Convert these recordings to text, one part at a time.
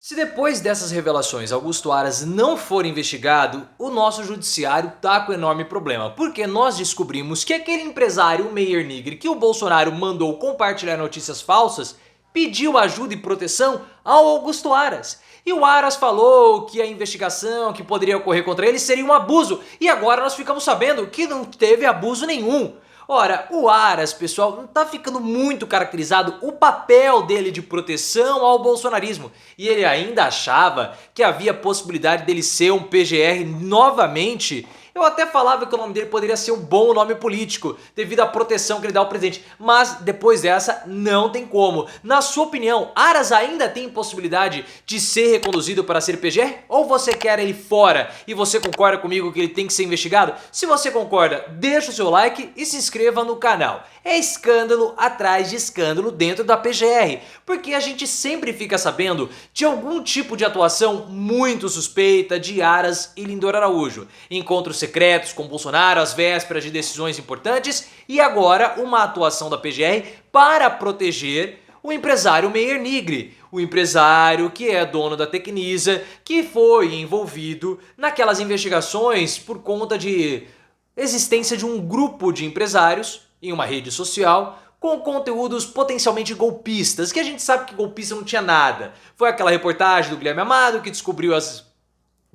Se depois dessas revelações Augusto Aras não for investigado, o nosso judiciário tá com enorme problema, porque nós descobrimos que aquele empresário Meyer Nigri que o Bolsonaro mandou compartilhar notícias falsas pediu ajuda e proteção ao Augusto Aras. E o Aras falou que a investigação que poderia ocorrer contra ele seria um abuso, e agora nós ficamos sabendo que não teve abuso nenhum. Ora, o Aras, pessoal, não tá ficando muito caracterizado o papel dele de proteção ao bolsonarismo. E ele ainda achava que havia possibilidade dele ser um PGR novamente. Eu até falava que o nome dele poderia ser um bom nome político, devido à proteção que ele dá ao presidente. Mas depois dessa, não tem como. Na sua opinião, Aras ainda tem possibilidade de ser reconduzido para ser PGR? Ou você quer ele fora e você concorda comigo que ele tem que ser investigado? Se você concorda, deixa o seu like e se inscreva no canal. É escândalo atrás de escândalo dentro da PGR, porque a gente sempre fica sabendo de algum tipo de atuação muito suspeita de Aras e Lindor Araújo. Encontros secretos com Bolsonaro às vésperas de decisões importantes e agora uma atuação da PGR para proteger o empresário Meyer Nigri, o empresário que é dono da Tecnisa, que foi envolvido naquelas investigações por conta de existência de um grupo de empresários em uma rede social com conteúdos potencialmente golpistas, que a gente sabe que golpista não tinha nada. Foi aquela reportagem do Guilherme Amado que descobriu as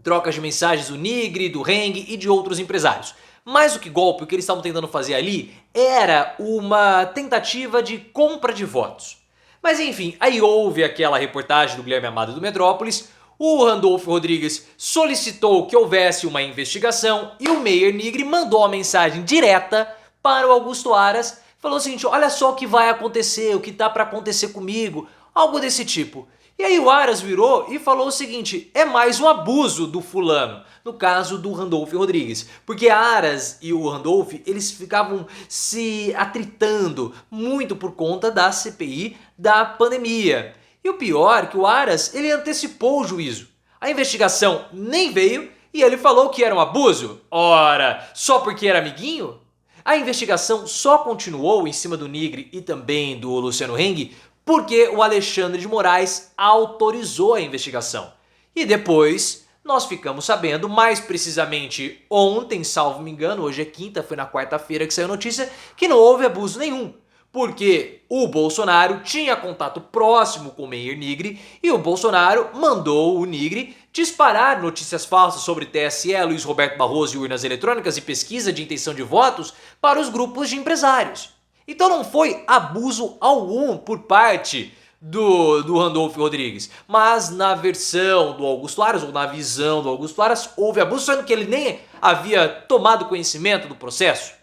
trocas de mensagens do Nigri, do Heng e de outros empresários. Mais do que golpe, o que eles estavam tentando fazer ali era uma tentativa de compra de votos. Mas enfim, aí houve aquela reportagem do Guilherme Amado do Metrópolis, o Randolfo Rodrigues solicitou que houvesse uma investigação e o Meyer Nigri mandou uma mensagem direta para o Augusto Aras, falou o seguinte: olha só o que vai acontecer, o que tá para acontecer comigo, algo desse tipo. E aí o Aras virou e falou o seguinte: é mais um abuso do fulano, no caso do Randolfo Rodrigues, porque Aras e o Randolfo, eles ficavam se atritando muito por conta da CPI da pandemia. E o pior é que o Aras, ele antecipou o juízo. A investigação nem veio e ele falou que era um abuso. Ora, só porque era amiguinho? A investigação só continuou em cima do Nigri e também do Luciano Heng porque o Alexandre de Moraes autorizou a investigação. E depois nós ficamos sabendo, mais precisamente ontem, salvo me engano, hoje é quinta, foi na quarta-feira que saiu a notícia, que não houve abuso nenhum. Porque o Bolsonaro tinha contato próximo com o Meyer Nigri e o Bolsonaro mandou o Nigri disparar notícias falsas sobre TSE, Luiz Roberto Barroso e urnas eletrônicas e pesquisa de intenção de votos para os grupos de empresários. Então não foi abuso algum por parte do Randolfo Rodrigues, mas na versão do Augusto Aras, ou na visão do Augusto Aras, houve abuso, sendo que ele nem havia tomado conhecimento do processo.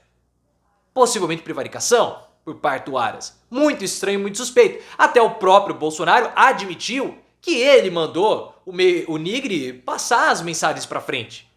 Possivelmente prevaricação por parte do Aras. Muito estranho, muito suspeito. Até o próprio Bolsonaro admitiu que ele mandou o Nigri passar as mensagens para frente.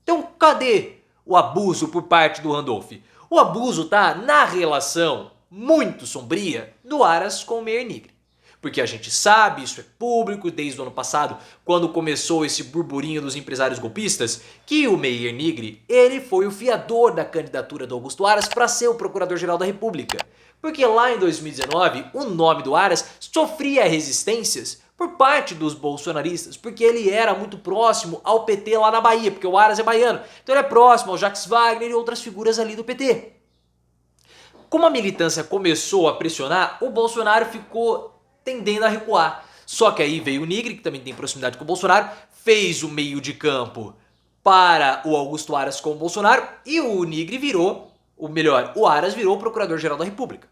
Então cadê o abuso por parte do Randolph? O abuso tá na relação muito sombria do Aras com o Meyer Nigri. Porque a gente sabe, isso é público desde o ano passado, quando começou esse burburinho dos empresários golpistas, que o Meyer Nigri, ele foi o fiador da candidatura do Augusto Aras para ser o Procurador-Geral da República. Porque lá em 2019, o nome do Aras sofria resistências por parte dos bolsonaristas, porque ele era muito próximo ao PT lá na Bahia, porque o Aras é baiano, então ele é próximo ao Jacques Wagner e outras figuras ali do PT. Como a militância começou a pressionar, o Bolsonaro ficou tendendo a recuar. Só que aí veio o Nigri, que também tem proximidade com o Bolsonaro, fez o meio de campo para o Augusto Aras com o Bolsonaro e o Nigri virou, ou melhor, o Aras virou o Procurador-Geral da República.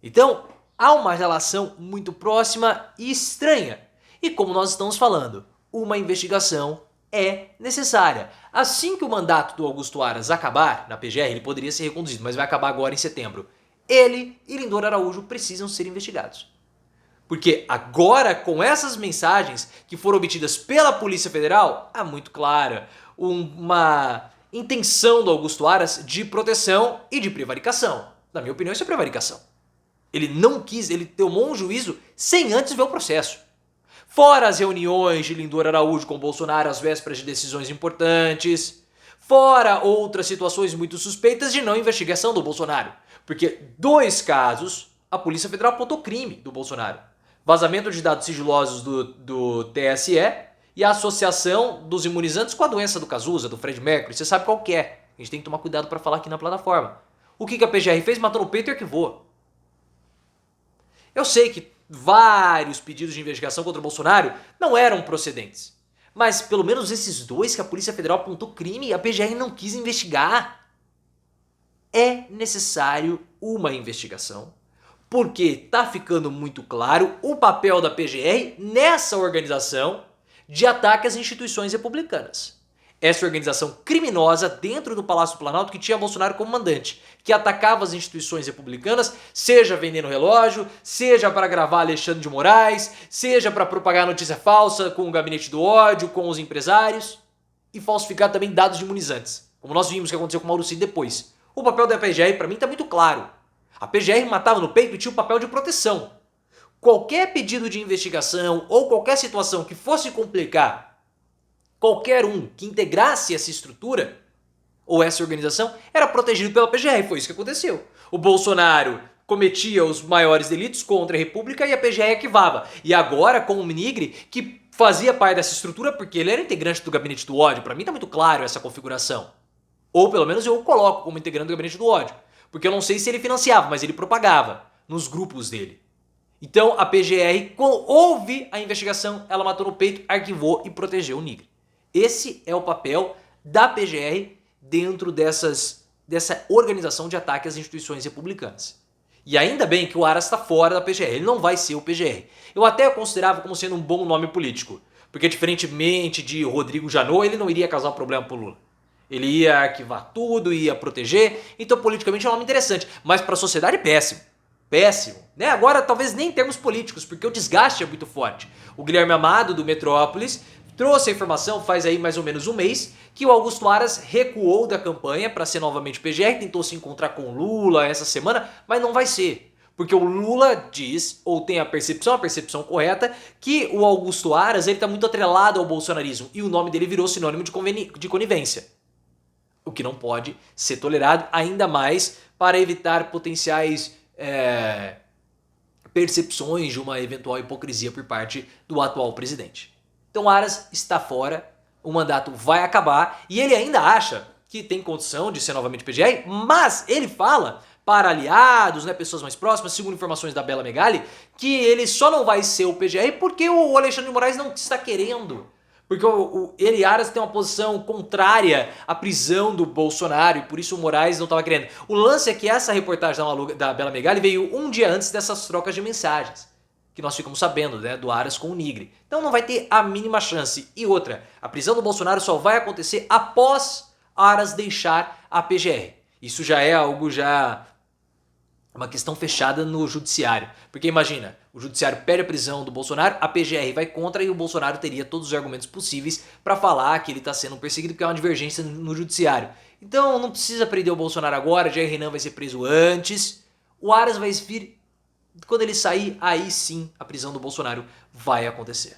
Então, há uma relação muito próxima e estranha. E como nós estamos falando, uma investigação é necessária. Assim que o mandato do Augusto Aras acabar na PGR, ele poderia ser reconduzido, mas vai acabar agora em setembro. Ele e Lindor Araújo precisam ser investigados. Porque agora, com essas mensagens que foram obtidas pela Polícia Federal, há muito clara uma intenção do Augusto Aras de proteção e de prevaricação. Na minha opinião, isso é prevaricação. Ele não quis, ele tomou um juízo sem antes ver o processo. Fora as reuniões de Lindor Araújo com Bolsonaro às vésperas de decisões importantes. Fora outras situações muito suspeitas de não investigação do Bolsonaro. Porque 2 casos, a Polícia Federal apontou crime do Bolsonaro. vazamento de dados sigilosos do TSE e a associação dos imunizantes com a doença do Cazuza, do Fred Mercury. Você sabe qual que é. A gente tem que tomar cuidado para falar aqui na plataforma. O que a PGR fez? Matou no peito e arquivou. Eu sei que vários pedidos de investigação contra o Bolsonaro não eram procedentes. Mas pelo menos esses dois que a Polícia Federal apontou crime e a PGR não quis investigar. É necessário uma investigação, porque tá ficando muito claro o papel da PGR nessa organização de ataque às instituições republicanas. Essa organização criminosa dentro do Palácio do Planalto que tinha Bolsonaro como mandante, que atacava as instituições republicanas, seja vendendo relógio, seja para gravar Alexandre de Moraes, seja para propagar notícia falsa com o gabinete do ódio, com os empresários e falsificar também dados de imunizantes, como nós vimos que aconteceu com o Mauro Cid depois. O papel da PGR para mim está muito claro. A PGR matava no peito e tinha o papel de proteção. Qualquer pedido de investigação ou qualquer situação que fosse complicar qualquer um que integrasse essa estrutura ou essa organização era protegido pela PGR. Foi isso que aconteceu. O Bolsonaro cometia os maiores delitos contra a República e a PGR arquivava. E agora com o Nigri, que fazia parte dessa estrutura porque ele era integrante do gabinete do ódio. Para mim está muito claro essa configuração. Ou pelo menos eu o coloco como integrante do gabinete do ódio. Porque eu não sei se ele financiava, mas ele propagava nos grupos dele. Então a PGR, quando houve a investigação, ela matou no peito, arquivou e protegeu o Nigri. Esse é o papel da PGR dentro dessa organização de ataque às instituições republicanas. E ainda bem que o Aras está fora da PGR, ele não vai ser o PGR. Eu até considerava como sendo um bom nome político, porque diferentemente de Rodrigo Janot, ele não iria causar problema pro Lula. Ele ia arquivar tudo, ia proteger, então politicamente é um nome interessante, mas para a sociedade péssimo. Péssimo. Né? Agora talvez nem em termos políticos, porque o desgaste é muito forte. O Guilherme Amado, do Metrópolis, trouxe a informação faz aí mais ou menos um mês que o Augusto Aras recuou da campanha para ser novamente PGR, tentou se encontrar com o Lula essa semana, mas não vai ser. Porque o Lula diz, ou tem a percepção correta, que o Augusto Aras está muito atrelado ao bolsonarismo e o nome dele virou sinônimo de conivência. O que não pode ser tolerado, ainda mais para evitar potenciais percepções de uma eventual hipocrisia por parte do atual presidente. Então Aras está fora, o mandato vai acabar e ele ainda acha que tem condição de ser novamente PGR, mas ele fala para aliados, né, pessoas mais próximas, segundo informações da Bela Megali, que ele só não vai ser o PGR porque o Alexandre de Moraes não está querendo. Porque ele e Aras tem uma posição contrária à prisão do Bolsonaro e por isso o Moraes não estava querendo. O lance é que essa reportagem da Bela Megali veio um dia antes dessas trocas de mensagens que nós ficamos sabendo, né, do Aras com o Nigri. Então não vai ter a mínima chance. E outra, a prisão do Bolsonaro só vai acontecer após Aras deixar a PGR. Isso já é algo uma questão fechada no judiciário. Porque imagina, o judiciário pede a prisão do Bolsonaro, a PGR vai contra e o Bolsonaro teria todos os argumentos possíveis para falar que ele está sendo perseguido porque há uma divergência no judiciário. Então não precisa prender o Bolsonaro agora, Jair Renan vai ser preso antes, o Aras vai vir, quando ele sair, aí sim a prisão do Bolsonaro vai acontecer.